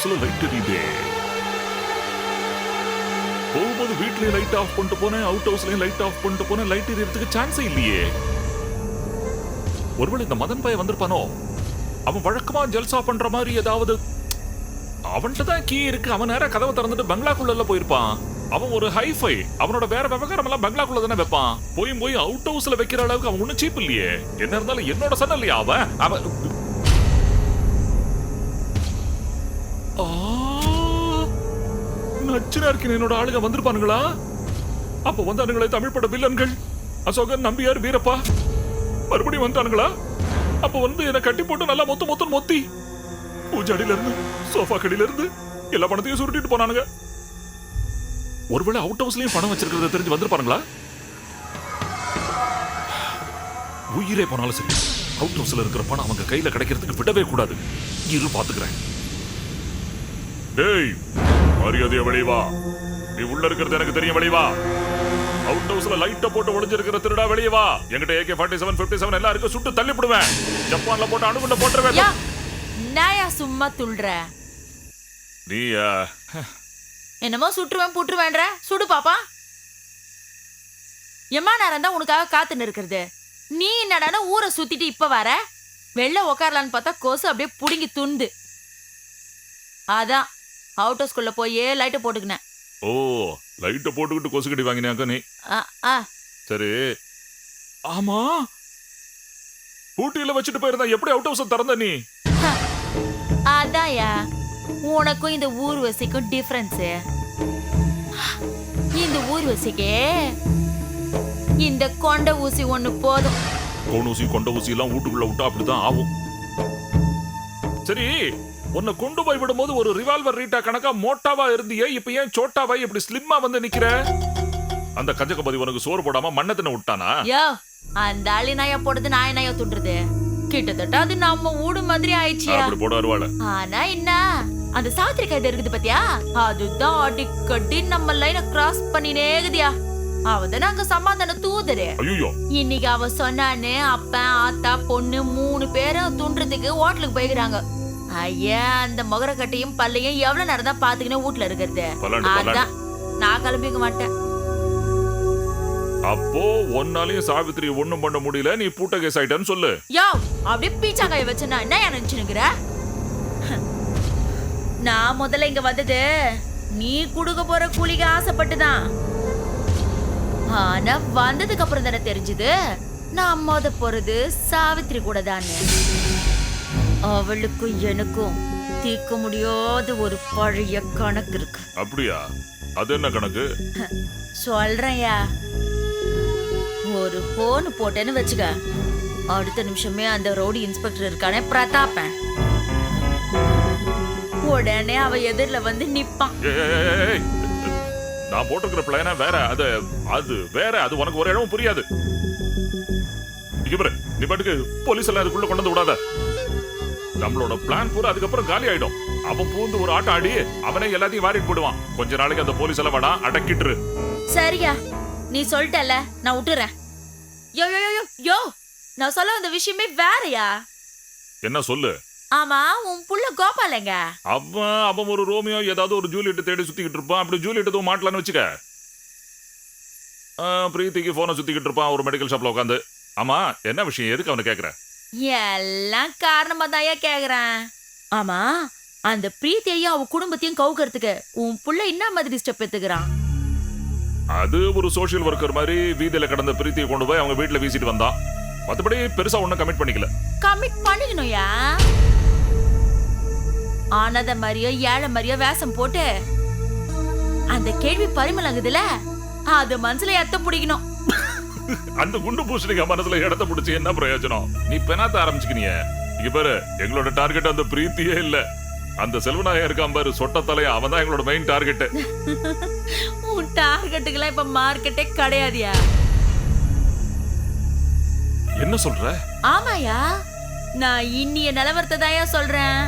ஹவுஸ்ல லைட் எரியுதே. போகும்போது வீட்லயே லைட் ஆஃப் பண்ணிட்டு போனேன், அவுட் ஹவுஸ்லயும் லைட் ஆஃப் பண்ணிட்டு போனேன். லைட் எரியறதுக்கு சான்ஸே இல்லையே. ஒருவேளை இந்த மதன் பையன் வந்திருப்பானோ? அவன் வழக்கமா ஜல்சா பண்ற மாதிரி ஏதாவது. அவன்கிட்ட தான் கீ இருக்கு. அவன் நேரா கதவை திறந்துட்டு பங்களாக்குள்ள போயிருப்பான். அவன் ஒரு ஹைஃபை. அவனோட வேற விவகாரம் எல்லாம் பங்களாக்குள்ள தானே வைப்பான். போய் அவுட் ஹவுஸ்ல வைக்கிற அளவுக்கு அவன் ஒன்னும் சீப் இல்லையே. என்ன இருந்தாலும் என்னோட சன் இல்லையா அவன். நச்சுனா இருக்கேன். என்னோட ஆளுங்க வந்திருப்பானுங்களா? அப்ப வந்தானுங்களே தமிழ் பட வில்லன்கள் அசோகன், நம்பியார், வீரப்பா. மறுபடியும் வந்துட்டானுங்களா? அப்ப என்ன கட்டி போட்டு நல்லா மொத்தி பூஜாடியில இருந்து சோஃபா கடியில இருந்து எல்லா பணத்தையும் சுருட்டிட்டு போனானுங்க. ஒருவேளை அவுட் ஹவுஸ்லயும் பணம் வச்சிருக்கிறத தெரிஞ்சு வந்திருப்பானுங்களா? உயிரே போனாலும் சரி, அவுட் ஹவுஸ்ல இருக்கிற பணம் அவங்க கையில கிடைக்கிறதுக்கு விடவே கூடாது. இரு பாத்துக்கிறேன். டேய், மரியாதைய வெளிவா. நீ உள்ள இருக்கிறது எனக்கு தெரியும், வெளிவா. அவுட் ஹவுஸ்ல லைட்ட போட்டு ஒளிஞ்சிருக்கிற திருடா, வெளியே வா. என்கிட்ட AK-47, 57 எல்லாம் இருக்கு. சுட்டு தள்ளி போடுவேன். ஜப்பான்ல போட்டு அணுகுண்ட போட்டுருவேன். நாயா சும்மா துள்ற? நீ என்னமோ சுட்டுருவேன் புட்டுருவேன்ற. சுடு பாப்பா. எம்மா நேரம் தான் உனக்காக காத்துன்னு இருக்கிறது. நீ என்னடான ஊரை சுத்திட்டு இப்ப வர? வெளில உக்காரலான்னு பார்த்தா கொசு அப்படியே புடுங்கி துண்டு. அதான் அவுட் ஹவுஸ்குள்ள போய் லைட்டை போட்டுக்கினேன். ஓ, லைட்ட போட்டுக்கிட்டு கொசு கடி வாங்கினாக்க நீ. சரி. ஆமா, ஊட்டியில வச்சுட்டு போயிருந்தா எப்படி அவுட் ஹவுஸ் திறந்த நீ? அதாயா, உனக்கும் இந்த ஊர்வசிக்கும் டிஃபரன்ஸ். இந்த ஊர்வசிக்கு இந்த கொண்ட ஊசி ஒண்ணு போதும். கோணூசி கொண்ட ஊசி எல்லாம் வீட்டுக்குள்ள விட்டா அப்படிதான் ஆகும். சரி, உன்னை கொண்டு போய் விடும்போது ஒரு ரிவால்வர் ரீட்டா கணக்கா மோட்டாவா இருந்தியே, இப்ப ஏன் சோட்டாவா இப்படி ஸ்லிம்மா வந்து நிக்கிற? அந்த கஞ்சகபதி உனக்கு சோறு போடாம மண்ணத்தின விட்டானா? யோ, அந்த ஆளி நாயா போடுறது நாய நாயா துண்டுறது. கிட்டத்தட்ட அது நம்ம ஊடு மாதிரி ஆயிடுச்சு. அப்படி போட வருவாள. ஆனா என்ன, அந்த சாவித்திரி கைது இருக்குது பாத்தியா, அதுதான் அடிக்கடி நம்ம லைனை கிராஸ் பண்ணினே இருக்குதியா. அவதான் அங்க சமாதான தூதரு. இன்னைக்கு அவ சொன்னான்னு அப்ப ஆத்தா பொண்ணு 3 பேரும் துண்டுறதுக்கு ஹோட்டலுக்கு போய்க்கிறாங்க. ஐயா, அந்த முகர கட்டையும் பல்லையும் எவ்வளவு நேரம் தான் பாத்துக்கினே வீட்டுல இருக்கிறது. அதான் நான் கிளம்பிக்க மாட்டேன். அப்போ ஒன்னாலையும் சாவித்திரி ஒண்ணும் பண்ண முடியல, நீ பூட்ட கேஸ் ஆயிட்டன்னு சொல்லு. யோ, அப்படியே பீச்சா கைய வச்சனா என்ன நினைச்சுனுக்குற? நான் முதல்ல இங்க வந்தது நீ குடுக்க போற கூலிக்கு ஆசைப்பட்டுதான். ஆனா வந்ததுக்கு அப்புறம் தானே தெரிஞ்சது நான் மொத போறது சாவித்திரி கூட தானே. அவளுக்கும் எனக்கும் தீர்க்க முடியாத ஒரு பழைய கணக்கு இருக்கு. அப்படியா? அது என்ன கணக்கு? சொல்றேன்யா. ஒரு போன் போட்டேன்னு வச்சுக்க, அடுத்த நிமிஷமே அந்த ரோடு இன்ஸ்பெக்டர் இருக்கானே பிரதாப்பன், உடனே அவ எதிரில வந்து நிப்பான். நான் போட்டிருக்கிற பிளான வேற, அது வேற. அது உனக்கு ஒரு இடமும் புரியாது. நீ பாட்டுக்கு போலீஸ் எல்லாம் அதுக்குள்ள கொண்டு வந்து விடாத. நம்மளோட பிளான் பூரா அதுக்கப்புறம் காலி ஆயிடும். அவன் பூந்து ஒரு ஆட்டம் ஆடி அவனே எல்லாத்தையும் வாரிட்டு போடுவான். கொஞ்ச நாளைக்கு அந்த போலீஸ் எல்லாம் வேணா அடக்கிட்டு. சரியா, நீ சொல்லிட்டல, நான் விட்டுறேன். யோ யோ யோ யோ, நான் சொல்ல வந்த விஷயமே வேறயா. என்ன சொல்லு? ஆமா, உன் புள்ள கோபாலங்க. அவன் ஒரு ரோமியோ ஏதாவது ஒரு ஜூலியட் தேடி சுத்திக்கிட்டு இருப்பான். அப்படி ஜூலியட் எதுவும் மாட்டலான்னு வச்சுக்க. பிரீத்திக்கு போனை சுத்திக்கிட்டு இருப்பான் ஒரு மெடிக்கல் ஷாப்ல உட்காந்து. ஆமா, என்ன விஷயம்? எதுக்கு அவனை கேக்குற? எல்லாம் காரணமா தாயா கேக்குறேன். ஆமா, அந்த பிரீத்தியையும் அவ குடும்பத்தையும் கவுக்கிறதுக்கு உன் புள்ள என்ன மாதிரி ஸ்டெப் எடுத்துக்கிறான்? அது ஒரு சோசியல் ஒர்க்கர் மாதிரி வீதியில கடந்த பிரீத்தியை கொண்டு போய் அவங்க வீட்டுல வீசிட்டு வந்தான். மத்தபடி பெருசா ஒண்ணும் கமிட் பண்ணிக்கல. கமிட் பண்ணிக்கணும்யா. ஆனத மாதிரியோ ஏழை மாதிரியோ வேஷம் போட்டு அந்த கேள்வி பரிமளங்குதுல, அது மனசுல எத்த பிடிக்கணும். அந்த குண்டு பூசணிக்க மனசுல இடத்த பிடிச்சி என்ன பிரயோஜனம்? நீ பெனாத்த ஆரம்பிச்சுக்கினிய. இங்க பாரு, எங்களோட டார்கெட் அந்த பிரீத்தியே இல்ல, அந்த செல்வநாயகம் இருக்கான் பாரு, சொட்ட தலையா, அவன் தான் எங்களோட மெயின் டார்கெட். உன் டார்கெட்டுக்கெல்லாம் இப்ப மார்க்கெட்டே கிடையாதுயா. என்ன சொல்ற? ஆமாயா, நான் இன்னிய நிலவரத்தை தான் சொல்றேன்.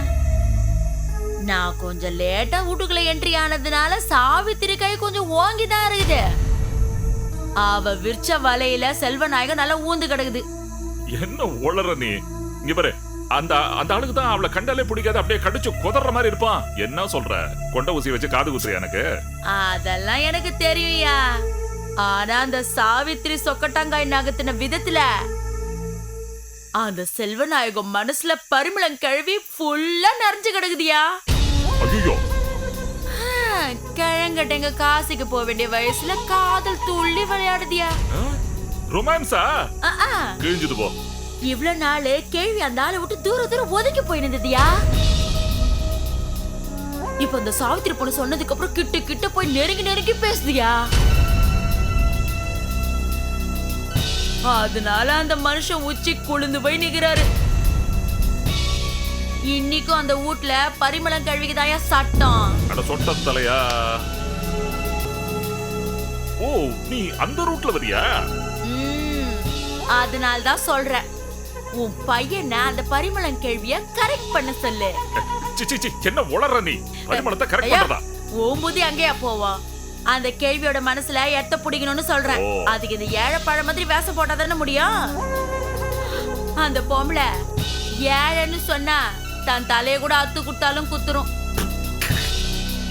நான் கொஞ்சம் லேட்டா வீட்டுக்குள்ள என்ட்ரி ஆனதுனால சாவித்திரி கை கொஞ்சம் ஓங்கிதான் இருக்குது. அவ விற்ற வலையில செல்வநாயகம் நல்லா ஊந்து கிடக்குது. என்ன உளற நீ? இங்க பாரு, அந்த அந்த ஆளுக்கு தான் அவளை கண்டாலே பிடிக்காது, அப்படியே கடிச்சு குதற மாதிரி இருப்பான். என்ன சொல்ற? கொண்ட ஊசி வச்சு காது குத்துறியா எனக்கு? அதெல்லாம் எனக்கு தெரியும்யா. ஆனா அந்த சாவித்திரி சொக்கட்டாங்காய் நகத்தின விதத்துல அந்த செல்வநாயகம் மனசுல பரிமளம் கழுவி ஃபுல்லா நிறைஞ்சு கிடக்குதியா. ஐயோ, கிழங்கட்டைங்க காசுக்கு போக வேண்டிய வயசுல காதல் துள்ளி விளையாடுதியா. ரொமான்ஸா? கிழிஞ்சது போ. இவ்வளவு நாள் கேள்வி அந்த ஆளை விட்டு தூர தூரம் ஒதுக்கி போயிருந்ததியா. இப்ப இந்த சாவித்திரி பொண்ணு சொன்னதுக்கு அப்புறம் கிட்ட கிட்ட போய் நெருங்கி நெருங்கி பேசுதியா. அதனால அந்த மனுஷன் உச்சி குளிந்து போய் நிக்கிறாரு. இன்னைக்கும் அந்த வீட்ல பரிமளம் கழுவிக்குதாயா சட்டம். அட சொட்ட தலையா. ஓ, நீ அந்த ரூட்ல வரியா? அதனால தான் சொல்றேன், உன் பையனை அந்த பரிமளம் கேள்விய கரெக்ட் பண்ண சொல்லு. என்ன உளற நீ? பரிமளத்தை கரெக்ட் பண்றதா? ஓம்புதி அங்கேயா போவோம். அந்த கேள்வியோட மனசுல எத்த பிடிக்கணும்னு சொல்றேன். அதுக்கு இந்த ஏழை பழ மாதிரி வேஷம் போட்டா தானே முடியும். அந்த பொம்பளை ஏழைன்னு சொன்னா தன் தலைய கூட அத்து குத்தாலும் குத்துரும்.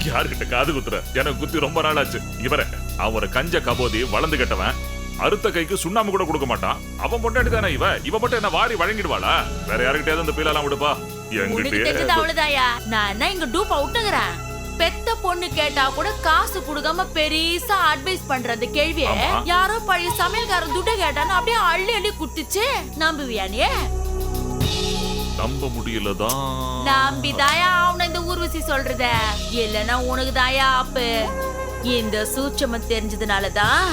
யாருக்கிட்ட காது குத்துற? எனக்கு குத்தி ரொம்ப நாள் ஆச்சு. இவர அவன் ஒரு கஞ்ச கபோதி, வளர்ந்து கட்டவன். அறுத்த கைக்கு சுண்ணாம்பு கூட கொடுக்க மாட்டான். அவன் பொண்டாட்டி தானே இவ மட்டும் என்ன வாரி வழங்கிடுவாளா? வேற யாருக்கிட்டே அந்த பீலெல்லாம் விடுப்பா. என்கிட்ட அவ்வளவுதாயா. நான் என்ன இங்க டூப் அவுட்டுங்கிறேன். பெத்த பொண்ணு கேட்டா கூட காசு கொடுக்காம பெரிசா அட்வைஸ் பண்றது கேள்வியே யாரோ பழைய சமையல்காரன் துட்ட கேட்டான்னு அப்படியே அள்ளி அள்ளி குத்துச்சு. நம்புவியானே? நம்ப முடியலதான். நம்பிதாயா அவன இந்த ஊர்வசி சொல்றத. இல்லன்னா உனக்கு தாயா ஆப்பு. இந்த சூட்சமம் தெரிஞ்சதுனாலதான்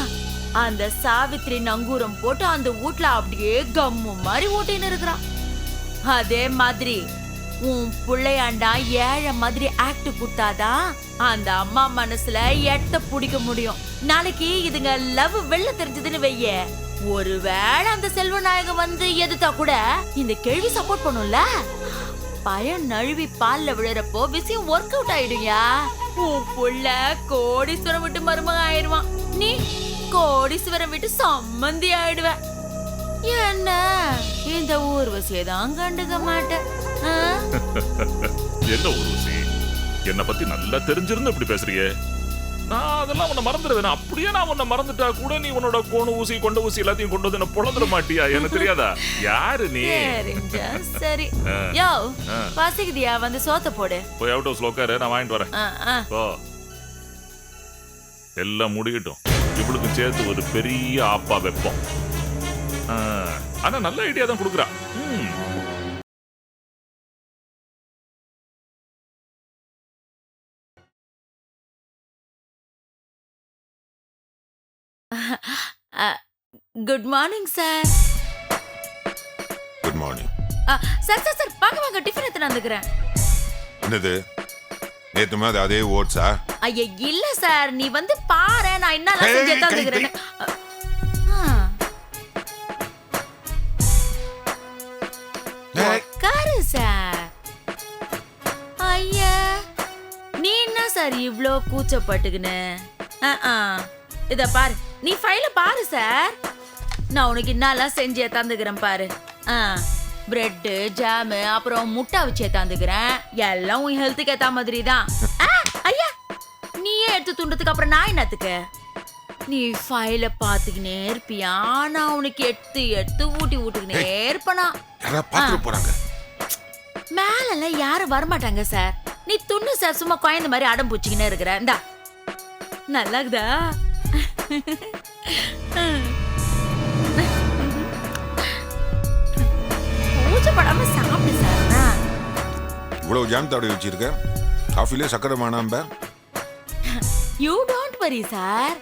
அந்த சாவித்திரி நங்கூரம் போட்டு அந்த வீட்ல அப்படியே கம்மு மாதிரி ஓட்டின்னு இருக்கிறான். அதே மாதிரி உன் பிள்ளையாண்டா ஏழை மாதிரி ஆக்ட் குத்தாதான் அந்த அம்மா மனசுல எட்ட பிடிக்க முடியும். நாளைக்கு இதுங்க லவ் வெளில தெரிஞ்சதுன்னு வைய, ஒருவேளை அந்த செல்வநாயகம் வந்து எதுத்தா கூட இந்த கேள்வி சப்போர்ட் பண்ணும்ல. பயம் நழுவி பால்ல விழுறப்போ விஷயம் ஒர்க் அவுட் ஆயிடுயா. உன் புள்ள கோடீஸ்வரம் விட்டு மருமக ஆயிடுவான். நீ கோடீஸ்வரம் விட்டு சம்மந்தி ஆயிடுவ. என்ன இந்த ஊர்வசியை தான் கண்டுக்க மாட்டேன். என்ன ஊர்வசி? என்ன பத்தி நல்லா தெரிஞ்சிருந்து இப்படி பேசுறியே? நான் அதெல்லாம் உன்னை மறந்துடுவேன். அப்படியே நான் உன்னை மறந்துட்டா கூட நீ உன்னோட கோண ஊசி கொண்ட ஊசி எல்லாத்தையும் கொண்டு வந்து என்ன பொழந்துட மாட்டியா? எனக்கு தெரியாதா? யாரு நீ? சரி யோ, பசிக்குதியா? வந்து சோத்த போடு. போய் அவுட் ஹவுஸ்ல உட்காரு, நான் வாங்கிட்டு வரேன். எல்லாம் முடியட்டும். இவளுக்கு சேர்த்து ஒரு பெரிய ஆப்பா வைப்போம். ஆனா நல்ல ஐடியா தான் கொடுக்குறா. Good morning sir. Good morning. Sir sir sir வாங்க வாங்க, டிஃபன் எடுத்து வந்துக்கிறேன். என்னது நேத்து மாதிரி அதே ஓட்ஸா? ஐயா இல்ல சார், நீ வந்து பாரு நான் என்னலாம் செஞ்சு தந்துக்கிறேன். உட்காரு சார். ஐயா நீ என்ன சார் இவ்ளோ கூச்சப்பட்டுக்குன்னு? இத பாரு, நீ ஃபைல பாரு சார். நான் உனக்கு என்னலாம் செஞ்சு தந்துக்கிறேன் பாரு. பிரெட் ஜாமு அப்புறம் முட்டை வச்சே தந்துக்கிறேன். எல்லாம் உன் ஹெல்த்துக்கு ஏத்த மாதிரி தான். ஐயா நீயே எடுத்து துண்டதுக்கு அப்புறம் நான் என்னத்துக்கு? நீ ஃபைல பாத்துக்கினே இருப்பியா? நான் உனக்கு எடுத்து எடுத்து ஊட்டி ஊட்டுக்கினே இருப்பனா? போறாங்க மேல யாரும் வரமாட்டாங்க சார். நீ துண்ணு சார், சும்மா குழந்தை மாதிரி அடம் பூச்சிக்கினே இருக்கிற. இந்தா நல்லாக்குதா? பூஜைப்படாம சாப்பிடு சார். இவ்வளவு ஜாம் தடவை வச்சிருக்க. காஃபிலே சக்கரை வேணாம்ப. You don't worry sir.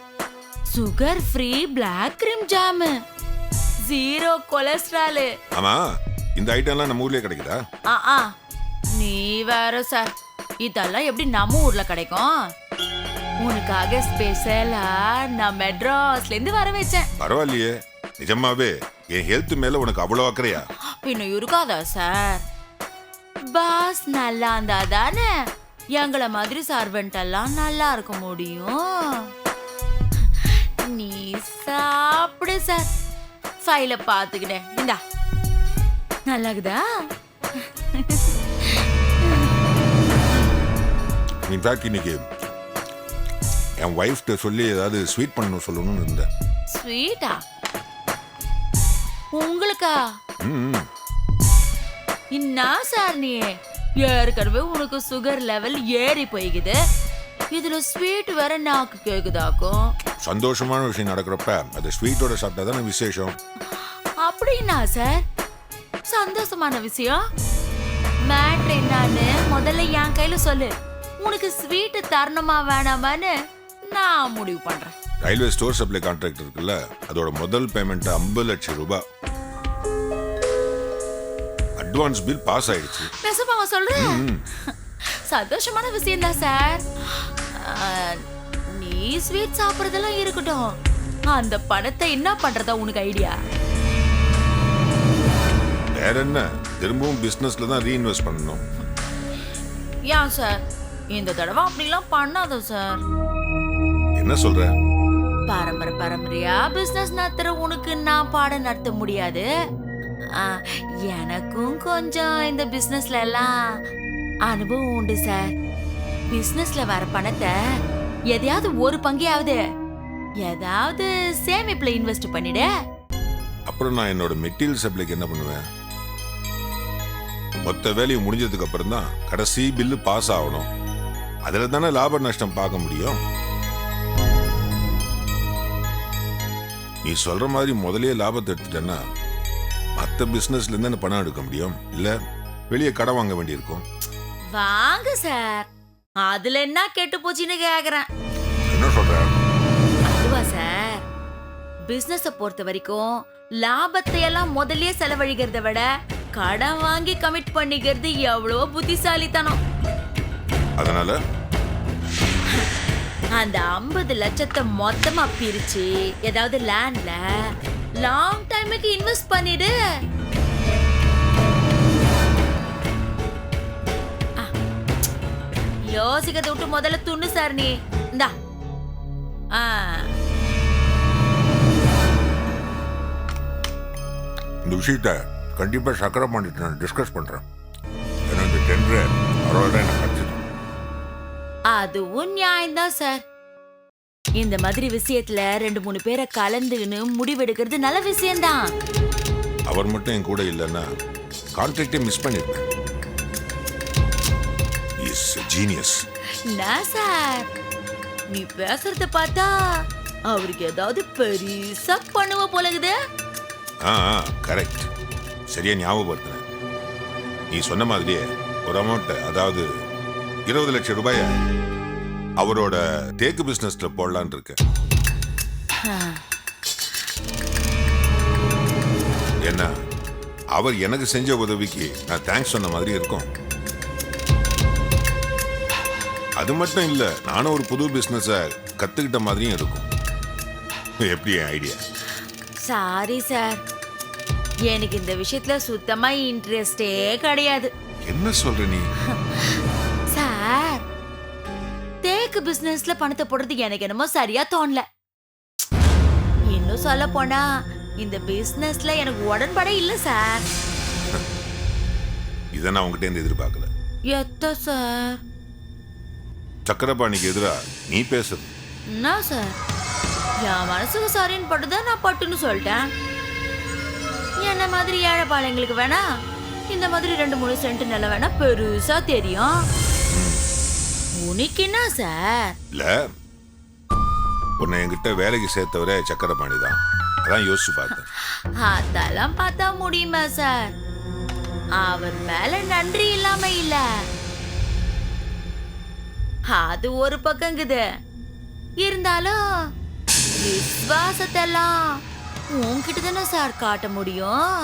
Sugar free black cream jam, zero cholesterol. ஆமா, இந்த ஐட்டம்லாம் நம்ம ஊர்லயே கிடைக்குதா? நீ வேற சார், இதெல்லாம் எப்படி நம்ம ஊர்ல கிடைக்கும்? உனக்காக ஸ்பெஷலா நான் மெட்ராஸ்ல இருந்து வர வச்சேன். பரவாயில்லையே, நிஜமாவே என் ஹெல்த் மேல உனக்கு அவ்வளவு அக்கறையா? பின்ன இருக்காதா சார்? பாஸ் நல்லா இருந்தா தானே எங்களை மாதிரி சர்வெண்ட் எல்லாம் நல்லா இருக்க முடியும். நீ சாப்பிடு சார். ஃபைல பாத்துக்கிட்டேன். இந்தா நல்லாக்குதா? இன்ஃபேக்ட் இன்னைக்கு என் ஒய்ஃப்ட்ட சொல்லி ஏதாவது ஸ்வீட் பண்ணணும் சொல்லணும்னு இருந்தேன். ஸ்வீட்டா? உங்களுக்கா? ம் என்ன சார் நீ ஏற்கனவே உனக்கு சுகர் லெவல் ஏறி போய்க்குது, இதுல ஸ்வீட் வேற நாக்கு கேக்குதாக்கும். சந்தோஷமான விஷயம் நடக்கிறப்ப அது ஸ்வீட்டோட சாப்பிட்டா தானே விசேஷம். அப்படின்னா சார் சந்தோஷமான விஷயம் மேட்ரு என்னன்னு முதல்ல என் கையில சொல்லு. உனக்கு ஸ்வீட் தரணுமா வேணாமான்னு நான் முடிவு பண்றேன். ரயில்வே ஸ்டோர் சப்ளை கான்ட்ராக்ட் இருக்குல்ல, அதோட முதல் பேமெண்ட் 50 லட்சம் ரூபாய். அட்வான்ஸ் பில் பாஸ் ஆயிடுச்சு. நெசமாவா சொல்றேன்? சந்தோஷமான விஷயம் தான் சார். நீ ஸ்வீட் சாப்பிடுறதெல்லாம் இருக்கட்டும், அந்த பணத்தை என்ன பண்றதா உனக்கு ஐடியா? வேற என்ன, திரும்பவும் பிசினஸ்ல தான் ரீஇன்வெஸ்ட் பண்ணணும். ஏன் சார் இந்த தடவை அப்படிலாம் பண்ணாத சார். என்ன சொல்ற? பரம்பரையா பிசினஸ் நடத்துற உனக்கு நான் பாடம் நடத்த முடியாது. எனக்கும் கொஞ்சம் இந்த பிசினஸ்ல எல்லாம் அனுபவம் உண்டு சார். பிசினஸ்ல வர பணத்தை எதையாவது ஒரு பங்கையாவது ஏதாவது சேமிப்புல இன்வெஸ்ட் பண்ணிடு. அப்புறம் நான் என்னோட மெட்டீரியல் சப்ளைக்கு என்ன பண்ணுவேன்? மொத்த வேலையும் முடிஞ்சதுக்கு அப்புறம் தான் கடைசி பில்லு பாஸ் ஆகணும். அதுல தானே லாப நஷ்டம் பார்க்க முடியும். நீ சொல்ற மாதிரி முதலே லாபத்தை எடுத்துட்டேன்னா மற்ற பிசினஸ்ல இருந்து பணம் எடுக்க முடியும், இல்ல வெளியே கடன் வாங்க வேண்டியிருக்கும். வாங்க சார், அதுல என்ன கெட்டு போச்சுன்னு கேக்குறேன். என்ன சொல்ற? அதுவா சார், பிசினஸ பொறுத்த வரைக்கும் லாபத்தை எல்லாம் முதல்லயே செலவழிக்கிறத விட கடன் வாங்கி கமிட் பண்ணிக்கிறது எவ்வளவோ புத்திசாலித்தனம். அதனால அந்த 50 லட்சத்தை மொத்தமா பிரிச்சு ஏதாவது லேண்ட்ல லாங் டைமுக்கு இன்வெஸ்ட் பண்ணிடு. யோசிக்கிறத விட்டு முதல்ல துண்ணு சார் நீ. இந்தா. இந்த விஷயத்த கண்டிப்பா சக்கரை பண்ணிட்டு நான் டிஸ்கஸ் பண்றேன். ஏன்னா இந்த டெண்டர் அவரோட எனக்கு கிடைச்சது. அதுவும் நியாயம்தான் சார். இந்த மாதிரி விஷயத்துல 2-3 பேரை கலந்துன்னு முடிவெடுக்கிறது நல்ல விஷயம்தான். அவர் மட்டும் என் கூட இல்லைன்னா கான்ட்ராக்டே மிஸ் பண்ணிருப்பேன். Is genius. நான் சார், நீ பேசுறத பார்த்தா அவருக்கு ஏதாவது பெருசா பண்ணுவ போலகுது. கரெக்ட், சரியா ஞாபகப்படுத்தின. நீ சொன்ன மாதிரியே ஒரு அமௌண்ட், அதாவது 20 லட்சம் ரூபாய அவரோட தேக்கு பிசினஸ்ல போடலான்னு இருக்கு. என்ன, அவர் எனக்கு செஞ்ச உதவிக்கு நான் தேங்க்ஸ் சொன்ன மாதிரி இருக்கும். அது மட்டும் இல்ல, நானும் ஒரு புது பிசினஸ கத்துக்கிட்ட மாதிரியும் இருக்கும். எப்படி ஐடியா? சாரி சார், எனக்கு இந்த விஷயத்துல சுத்தமா இன்ட்ரெஸ்டே கிடையாது. என்ன சொல்ற நீ? சார், தேக்கு பிசினஸ்ல பணத்தை போடுறது எனக்கு என்னமோ சரியா தோணல. இன்னும் சொல்ல போனா இந்த பிசினஸ்ல எனக்கு உடன்பாடே இல்ல சார். இதை நான் உங்ககிட்ட இருந்து எதிர்பார்க்கல. எத்த சார்? சக்கரபாணிக்கு எதிரா நீ பேசுறது என்ன சார்? என் மனசுக்கு சரின்னு பட்டுதான் நான் பட்டுன்னு சொல்லிட்டேன். என்ன மாதிரி ஏழைப்பாளையங்களுக்கு வேணா இந்த மாதிரி 2-3 சென்ட் நிலம் வேணா பெருசா தெரியும். உனக்கு என்ன சார்? இல்ல, உன்னை என்கிட்ட வேலைக்கு சேர்த்தவரே சக்கரபாணி தான். அதான் யோசிச்சு பார்த்தேன். அதெல்லாம் பார்த்தா முடியுமா சார்? அவர் மேல நன்றி இல்லாம இல்ல, அது ஒரு பக்கங்குது. இருந்தாலும் விசுவாசத்தை எல்லாம் உன்கிட்ட தானே சார் காட்ட முடியும்.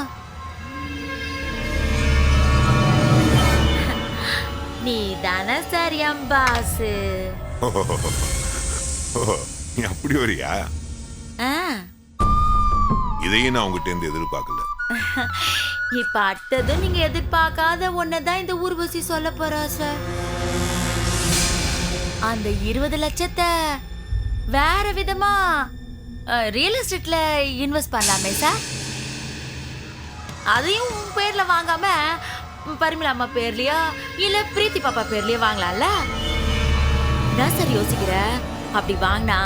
நீ தானே சார் என் பாஸ். நீ அப்படி வரியா? இதையும் நான் உங்ககிட்ட இருந்து எதிர்பார்க்கல. இப்ப அடுத்ததும் நீங்க எதிர்பார்க்காத ஒன்னதான் இந்த ஊர்வசி சொல்ல போறா சார். அந்த 20 லட்சத்தை வேற விதமா ரியல் எஸ்டேட்ல இன்வெஸ்ட் பண்ணலாமே சார். அதையும் உன் பேர்ல வாங்காம பரிமளா அம்மா பேர்லயா இல்ல பிரீத்தி பாப்பா பேர்லயா வாங்கலாம்ல? நான் சார் யோசிக்கிற, அப்படி வாங்கினா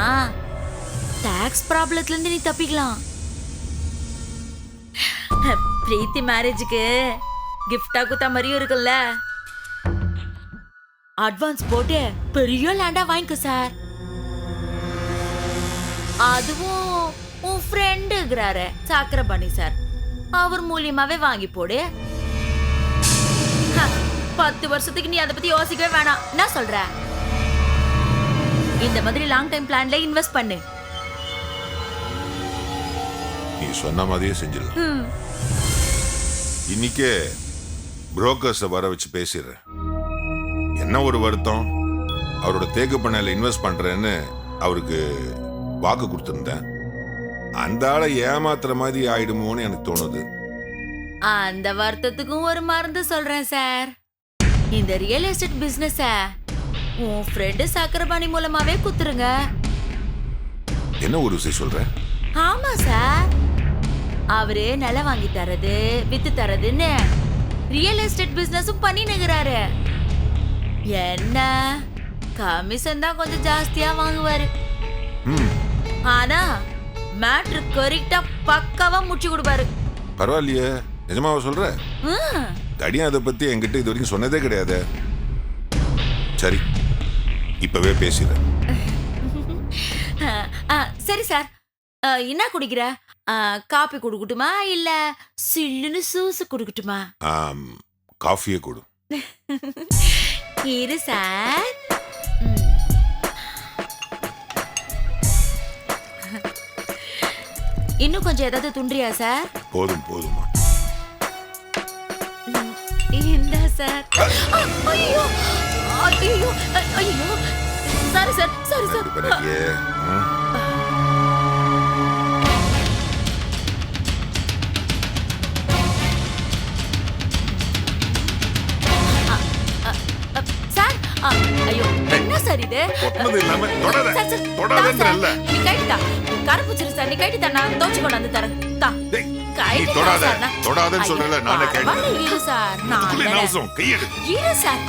டாக்ஸ் ப்ராப்ளத்துல இருந்து நீ தப்பிக்கலாம். பிரீத்தி மேரேஜுக்கு கிஃப்டா குத்த மாதிரியும் இருக்குல்ல. அட்வான்ஸ் போட்டு பெரிய லேண்டா வாங்கிக்கோ சார். அதுவும் உன் ஃப்ரெண்டு இருக்கிறாரு சாக்கரபாணி சார், அவர் மூலியமாவே வாங்கி போடு. 10 வருஷத்துக்கு நீ அதை பத்தி யோசிக்கவே வேணாம். என்ன சொல்ற? இந்த மாதிரி லாங் டைம் பிளான்ல இன்வெஸ்ட் பண்ணு. நீ சொன்ன மாதிரியே செஞ்சிடலாம். இன்னைக்கே புரோக்கர்ஸை வர வச்சு பேசிடுறேன். என்ன ஒரு வருத்தம், அவரோட தேக்கு பண்ணையில இன்வெஸ்ட் பண்றேன்னு அவருக்கு வாக்கு கொடுத்துருந்தேன். அந்த ஆளை ஏமாத்துற மாதிரி ஆயிடுமோன்னு எனக்கு தோணுது. அந்த வருத்தத்துக்கும் ஒரு மருந்து சொல்றேன் சார். இந்த ரியல் எஸ்டேட் பிசினஸ உன் ஃப்ரெண்டு சக்கரபாணி மூலமாவே குத்துருங்க. என்ன ஒரு விஷயம் சொல்ற? ஆமா சார், அவரு நிலம் வாங்கி தரது வித்து தரதுன்னு ரியல் எஸ்டேட் பிசினஸும் பண்ணி நிக்கிறாரு. என்ன கமிஷன் தான் கொஞ்சம் ஜாஸ்தியா வாங்குவாரு. ஆனா மேட்ரு கரெக்டா பக்காவா முடிச்சு கொடுப்பாரு. பரவாயில்லையே, நிஜமாவா சொல்ற? தடியா அதை பத்தி என்கிட்ட இது வரைக்கும் சொன்னதே கிடையாது. சரி, இப்பவே பேசுறேன். சரி சார், என்ன குடிக்கிற? காபி குடுக்கட்டுமா இல்ல சில்லுன்னு சூசு குடுக்கட்டுமா? காஃபியே கொடு. இரு சார். இன்னும் கொஞ்சம் ஏதாவது துண்டியா சார்? போதும் போதுமா. இந்த சார். ஐயோ ஐயோ ஐயோ, sorry sir, sorry sir. Sir ஐயோ, என்ன சார் இது? நீ கைட்டா கருப்பு சிறு சார், நீ கைட்டா நான் தோச்சு கொண்டு வந்து தரேன். இரு சார்,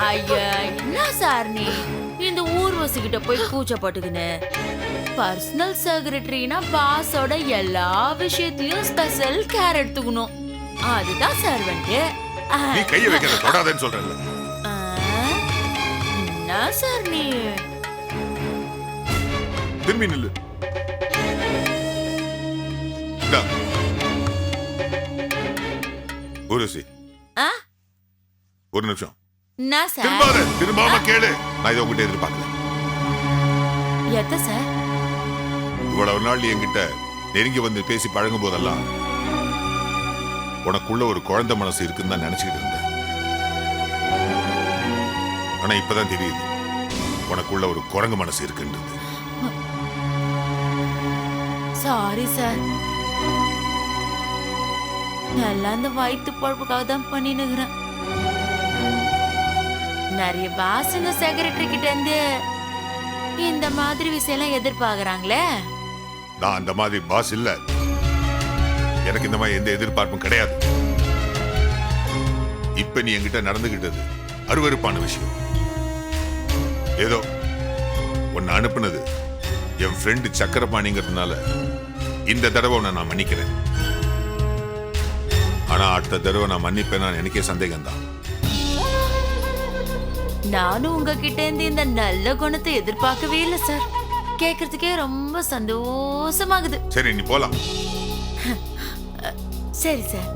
ஐயா என்ன சார் நீ இந்த ஊர்வசி கிட்ட போய் கூச்சப்பட்டுக்குன்னு? பர்சனல் செக்ரட்டரினா பாஸோட எல்லா விஷயத்திலயும் ஸ்பெஷல் கேர் எடுத்துக்கணும். அதுதான் சர்வெண்ட். நீ கைய வைக்கிறத தொடாதேன்னு சொல்றேன்ல. என்ன சார் நீ? திரும்பி நில்லு. ஊர்வசி, ஒரு நிமிஷம். என்ன சார்? திரும்பாம கேளு. நான் இதை உங்ககிட்ட எதிர்பார்க்கல. எத்த சார்? இவ்வளவு நாள் என்கிட்ட நெருங்கி வந்து பேசி பழகும் போதெல்லாம் உனக்குள்ள ஒரு குழந்தை மனசு இருக்குன்னு தான் நினைச்சுக்கிட்டு இருந்தேன். ஆனா இப்பதான் தெரியுது உனக்குள்ள ஒரு குரங்கு மனசு இருக்குன்றது. சாரி சார், எல்லாம் அந்த வயிற்று பொழப்புக்காக தான் பண்ணினுக்கிறேன். நிறைய பாசுங்க செக்ரட்டரி கிட்ட இருந்து இந்த மாதிரி விஷயம் எல்லாம் எதிர்பார்க்கறாங்களே. நான் அந்த மாதிரி பாஸ் இல்ல. எனக்கு இந்த மாதிரி எந்த எதிர்பார்ப்பும் கிடையாது. இப்ப நீ என்கிட்ட நடந்துகிட்டது அருவருப்பான விஷயம். ஏதோ உன்னை அனுப்புனது என் ஃப்ரெண்டு சக்கரபாணிங்கிறதுனால இந்த தடவை உன்னை நான் மன்னிக்கிறேன். ஆனா அடுத்த தடவை நான் மன்னிப்பேன், எனக்கே சந்தேகம் தான். நானும் உங்ககிட்ட இருந்து இந்த நல்ல குணத்தை எதிர்பார்க்கவே இல்லை சார். கேக்குறதுக்கே ரொம்ப சந்தோஷமாகுது. சரி, நீ போலாம். சரி சார்.